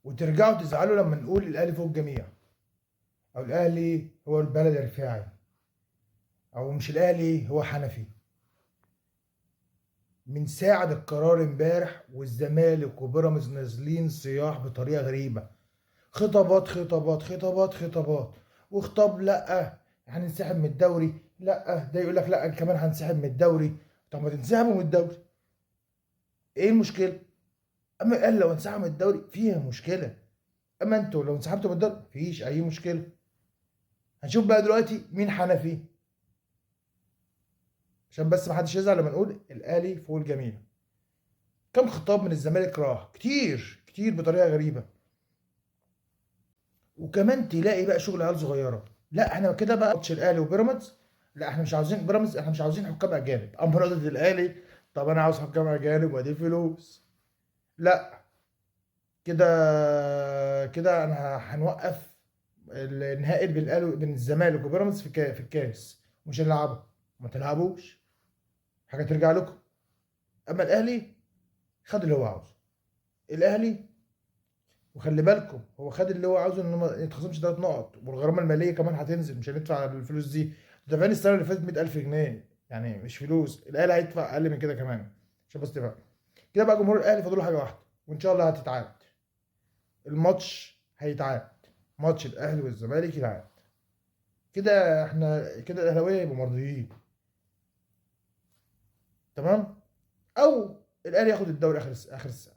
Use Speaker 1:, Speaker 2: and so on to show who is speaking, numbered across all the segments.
Speaker 1: وترجعوا تزعلوا لما نقول الاهلي فوق الجميع، او الاهلي هو البلد الرفاعي، او مش الاهلي هو حنفي. من ساعة القرار امبارح والزمالك وبيراميدز نازلين صياح بطريقة غريبة، خطابات خطابات خطابات خطابات، وخطاب لا هننسحب من الدوري، لا ده يقول لك لا كمان هنسحب من الدوري. طب ما تنسحبوا من الدوري، ايه المشكلة؟ اما قال لو انسحبوا من الدوري فيها مشكلة، اما انتوا لو انسحبتوا من الدوري مفيش اي مشكلة. هنشوف بقى دلوقتي مين حنفي، عشان بس ما حدش يزعل لما نقول الاهلي فوق الجميع. كم خطاب من الزمالك راح كتير كتير بطريقه غريبه، وكمان تلاقي بقى شغل عيال صغيره. لا احنا كده بقى ماتش الاهلي وبيراميدز، لا احنا مش عاوزين بيراميدز، احنا مش عاوزين حكام اجانب. اما ردة الاهلي، طب انا عاوز حكام اجانب وادي فلوس. لا كده، كده انا هنوقف النهائي بين الاهلي بين الزمالك وبيراميدز في الكاس، مش هنلعبه. ما تلعبوش، حاجه ترجع لكم. اما الاهلي خد اللي هو عاوزه. الاهلي، وخلي بالكم هو خد اللي هو عاوزه، ان ما يتخصمش 3 نقط، والغرامه الماليه كمان هتنزل، مش هندفع الفلوس دي. دافعين السنه اللي فاتت 100,000 جنيه، يعني مش فلوس. الاهلي هيدفع اقل من كده كمان، عشان بس تفهم. كده بقى جمهور الاهلي فاضل له حاجه واحده، وان شاء الله هتتعاد. الماتش هيتعاد، ماتش الاهلي والزمالك يتعاد. كده احنا كده الاهلاويه يبقوا مرضيين، تمام. او الاهلي ياخد الدوري اخر السنه،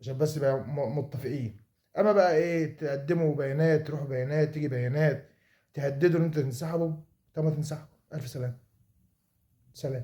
Speaker 1: عشان بس يبقى متفقين. اما بقى ايه، تقدموا بيانات تروحوا بيانات تيجي بيانات، تهددوا ان انتوا تنسحبوا. طب ما تنسحبوا، الف سلامه، سلام.